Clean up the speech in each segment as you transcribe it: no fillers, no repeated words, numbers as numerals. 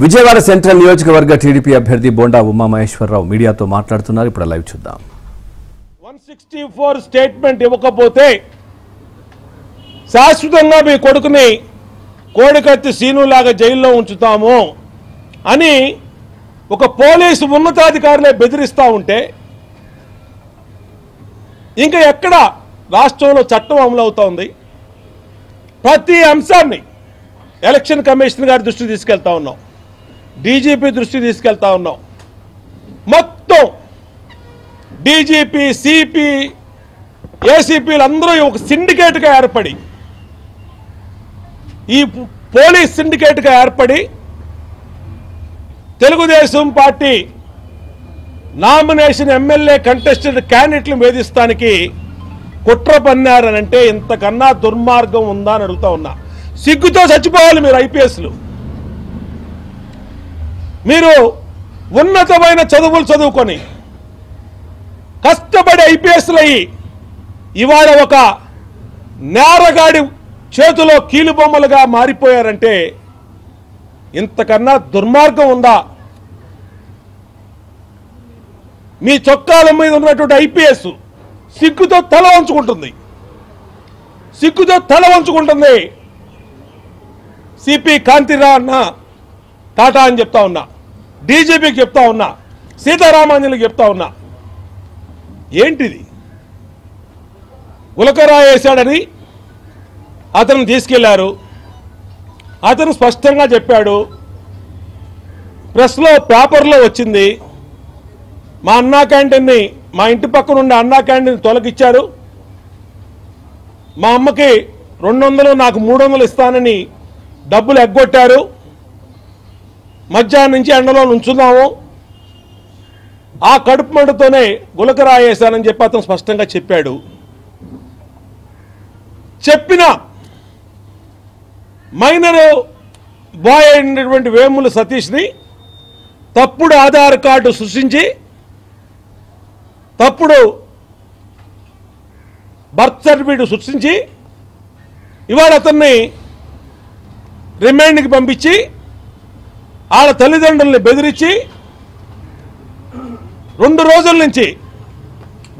Vijayawada central నియోజకవర్గ TDP అభ్యర్థి బోండా ఉమామహేశ్వరరావు మీడియాతో మాట్లాడుతున్నారు. ఇప్పుడు లైవ్ చూద్దాం. 164 స్టేట్మెంట్ ఇవ్వకపోతే శాశ్వతంగా మీ కొడుకుని కోడికత్తి సీనులాగా జైల్లో ఉంచుతాము అని ఒక పోలీసు ఉన్నతాధికారులే బెదిరిస్తూ ఉంటే ఇంకా ఎక్కడ రాష్ట్రంలో చట్టం అమలు అవుతోంది? ప్రతి అంశాన్ని ఎలక్షన్ కమిషన్ గారి దృష్టికి తీసుకెళ్తా ఉన్నాం, డీజీపీ దృష్టికి తీసుకెళ్తా ఉన్నాం. మొత్తం డీజీపీ, సిపి, ఏసీపీలు అందరూ ఒక సిండికేట్గా ఏర్పడి, ఈ పోలీస్ సిండికేట్గా ఏర్పడి Telugu Desam party nomination MLA contested క్యాండిడేట్లను వేధిస్తానికి కుట్ర పన్నారనంటే ఇంతకన్నా దుర్మార్గం ఉందా అని అడుగుతా ఉన్నా. సిగ్గుతో చచ్చిపోవాలి మీరు ఐపీఎస్లు. మీరు ఉన్నతమైన చదువులు చదువుకొని కష్టపడి ఐపీఎస్లు అయ్యి ఇవాళ ఒక నేరగాడి చేతిలో కీలుబొమ్మలుగా మారిపోయారంటే ఇంతకన్నా దుర్మార్గం ఉందా? మీ చొక్కాల మీద ఉన్నటువంటి ఐపీఎస్ సిగ్గుతో తల వంచుకుంటుంది, సిగ్గుతో తల వంచుకుంటుంది. సిపి కాంతిరా అన్న టాటా అని చెప్తా ఉన్నా, డీజీపీకి చెప్తా ఉన్నా, సీతారామాంజలికి చెప్తా ఉన్నా. ఏంటిది? గులకరా వేశాడని అతను తీసుకెళ్లారు. అతను స్పష్టంగా చెప్పాడు, ప్రెస్లో పేపర్లో వచ్చింది. మా అన్నా క్యాంటీన్ని, మా ఇంటి పక్కన ఉండే అన్నా క్యాంటీన్ తొలగిచ్చారు. మా అమ్మకి 200 నాకు 300 ఇస్తానని డబ్బులు ఎగ్గొట్టారు. మధ్యాహ్నం నుంచి ఎండలో నుంచున్నాము. ఆ కడుపు మంటతోనే గులకరా వేశానని చెప్పి అతను స్పష్టంగా చెప్పాడు. చెప్పిన మైనర్ బాయ్ అయినటువంటి వేముల సతీష్ని తప్పుడు ఆధార్ కార్డు సృష్టించి, తప్పుడు బర్త్ సర్టిఫికేట్ సృష్టించి ఇవాళ అతన్ని రిమాండ్కి పంపించి వాళ్ళ తల్లిదండ్రుల్ని బెదిరించి 2 రోజుల నుంచి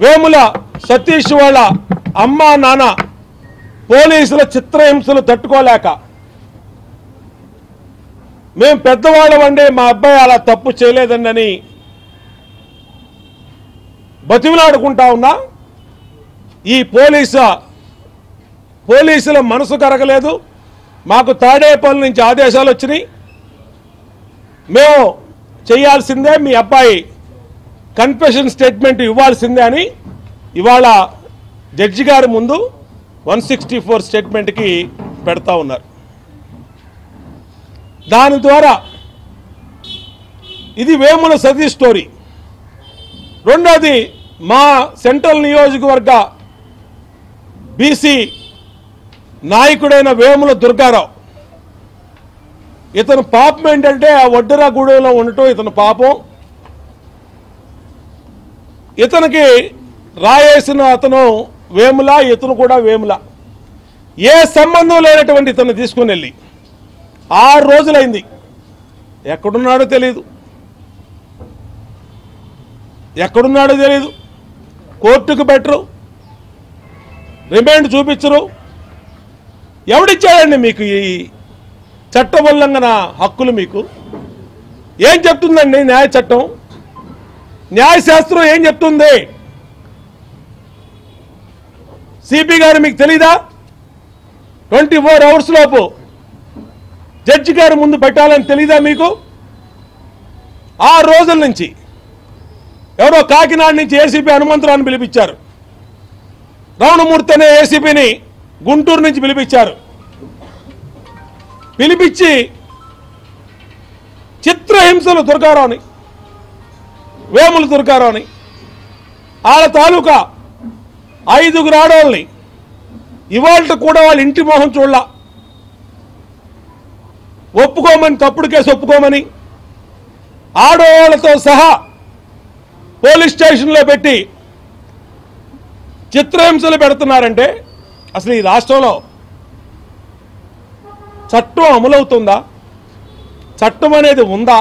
వేముల సతీష్ వాళ్ళ అమ్మ నాన్న పోలీసుల చిత్రహింసలు తట్టుకోలేక, మేము పెద్దవాళ్ళమండి, మా అబ్బాయి అలా తప్పు చేయలేదండి అని బతిమలాడుకుంటా ఉన్నా. ఈ పోలీసుల మనసు కరగలేదు. మాకు తాడేపల్లి నుంచి ఆదేశాలు వచ్చినాయి, మేము చేయాల్సిందే, మీ అబ్బాయి కన్ఫెషన్ స్టేట్మెంట్ ఇవ్వాల్సిందే అని ఇవాళ జడ్జి గారి ముందు 164 స్టేట్మెంట్కి పెడతా ఉన్నారు. దాని ద్వారా ఇది వేముల సతీష్ స్టోరీ. రెండోది, మా సెంట్రల్ నియోజకవర్గ బీసీ నాయకుడైన వేముల దుర్గారావు. ఇతను పాపం ఏంటంటే ఆ వడ్డెరగూడెంలో ఉండటం ఇతను పాపం. ఇతనికి రాయేసిన అతను వేముల, ఇతను కూడా వేముల. ఏ సంబంధం లేనటువంటి ఇతను తీసుకుని వెళ్ళి 6 రోజులైంది. ఎక్కడున్నాడో తెలియదు, కోర్టుకు పెట్టరు, రిమాండ్ చూపించరు. ఎవడిచ్చాడండి మీకు ఈ చట్ట ఉల్లంఘన హక్కులు? మీకు ఏం చెప్తుందండి న్యాయ చట్టం, న్యాయశాస్త్రం ఏం చెప్తుంది? సిపి గారు మీకు తెలీదా? 24 అవర్స్ లోపు జడ్జి గారు ముందు పెట్టాలని తెలీదా మీకు? 6 రోజుల నుంచి ఎవరో కాకినాడ నుంచి ఏసీపీ హనుమంతరావుని పిలిపించారు, రమణమూర్తి అనే ఏసీపీని గుంటూరు నుంచి పిలిపించి చిత్రహింసలు దుర్గారావుని, వేముల దుర్గారావుని, వాళ్ళ తాలూకా 5 ఆడవాళ్ళని ఇవాళ కూడా వాళ్ళ ఇంటి మొహం చూడాల, ఒప్పుకోమని, తప్పుడు కేసు ఒప్పుకోమని ఆడవాళ్ళతో సహా పోలీస్ స్టేషన్లో పెట్టి చిత్రహింసలు పెడుతున్నారంటే అసలు ఈ రాష్ట్రంలో చట్టం అమలవుతుందా? చట్టం అనేది ఉందా?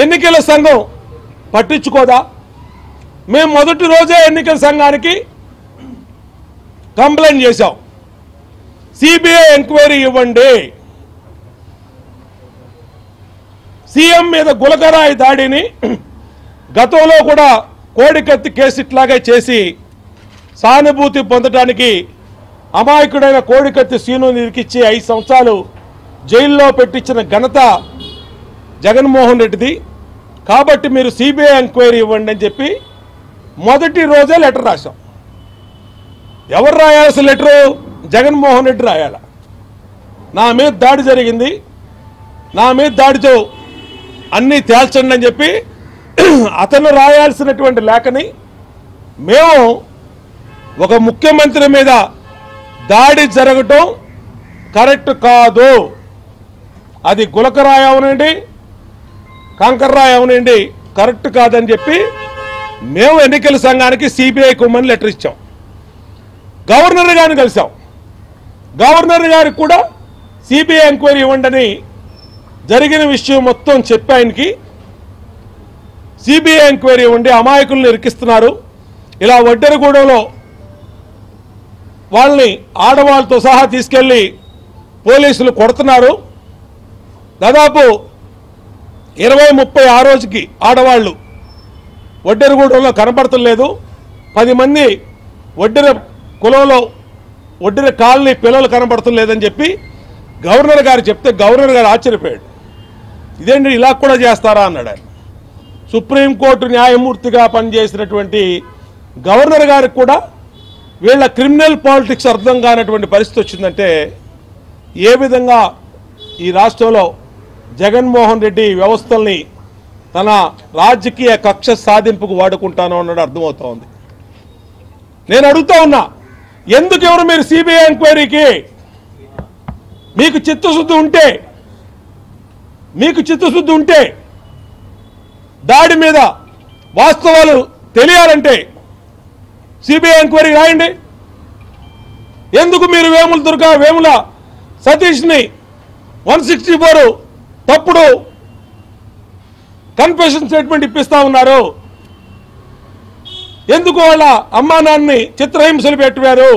ఎన్నికల సంఘం పట్టించుకోదా? మేము మొదటి రోజే ఎన్నికల సంఘానికి కంప్లైంట్ చేశాం, సిబిఐ ఎంక్వైరీ ఇవ్వండి, సీఎం మీద గులకరాయి దాడిని గతంలో కూడా కోడికత్తి కేసు ఇట్లాగే చేసి సానుభూతి పొందడానికి అమాయకుడైన కోడికత్తి సీనుని ఇరికిచ్చి 5 సంవత్సరాలు జైల్లో పెట్టించిన ఘనత జగన్మోహన్ రెడ్డిది. కాబట్టి మీరు సిబిఐ ఎంక్వైరీ ఇవ్వండి అని చెప్పి మొదటి రోజే లెటర్ రాశాం. ఎవరు రాయాల్సిన లెటరు? జగన్మోహన్ రెడ్డి రాయాల. నా మీద దాడి జరిగింది, నా మీద దాడితో అన్నీ తేల్చండి అని చెప్పి అతను రాయాల్సినటువంటి లేఖని మేము ఒక ముఖ్యమంత్రి మీద దాడి జరగటం కరెక్ట్ కాదు, అది గులకరాయి అవనండి కంకర్రాయి అవనండి కరెక్ట్ కాదని చెప్పి మేము ఎన్నికల సంఘానికి సిబిఐ కుమ్మని లెటర్ ఇచ్చాం. గవర్నర్ గారిని కలిసాం. గవర్నర్ గారికి కూడా సిబిఐ ఎంక్వైరీ ఇవ్వండి జరిగిన విషయం మొత్తం చెప్పి ఆయనకి సిబిఐ ఎంక్వైరీ ఇవ్వండి, అమాయకులను ఇరికిస్తున్నారు, ఇలా వడ్డెరగూడెంలో వాళ్ళని ఆడవాళ్ళతో సహా తీసుకెళ్లి పోలీసులు కొడుతున్నారు, దాదాపు 20-30 ఆ రోజుకి ఆడవాళ్ళు వడ్డెరగూడెంలో కనపడతలేదు, 10 మంది వడ్డెర కులంలో వడ్డెర కాలనీ పిల్లలు కనపడతలేదని చెప్పి గవర్నర్ గారు చెప్తే గవర్నర్ గారు ఆశ్చర్యపోయాడు. ఇదేంటి ఇలా కూడా చేస్తారా అన్నాడు ఆయన. సుప్రీంకోర్టు న్యాయమూర్తిగా పనిచేసినటువంటి గవర్నర్ గారికి కూడా వీళ్ళ క్రిమినల్ పాలిటిక్స్ అర్థం కానటువంటి పరిస్థితి వచ్చిందంటే ఏ విధంగా ఈ రాష్ట్రంలో జగన్మోహన్ రెడ్డి వ్యవస్థల్ని తన రాజకీయ కక్ష సాధింపుకు వాడుకుంటానో అన్నది అర్థమవుతోంది. నేను అడుగుతా ఉన్నా, ఎందుకు ఎవరు మీరు సిబిఐ ఎంక్వైరీకి? మీకు చిత్తశుద్ధి ఉంటే దాడి మీద వాస్తవాలు తెలియాలంటే సిబిఐ ఎంక్వైరీ రాయండి. ఎందుకు మీరు వేముల సతీష్ని 164 తప్పుడు కన్ఫెషన్ స్టేట్మెంట్ ఇప్పిస్తా ఉన్నారు? ఎందుకు వాళ్ళ అమ్మా నాన్నని చిత్రహింసలు పెట్టారు?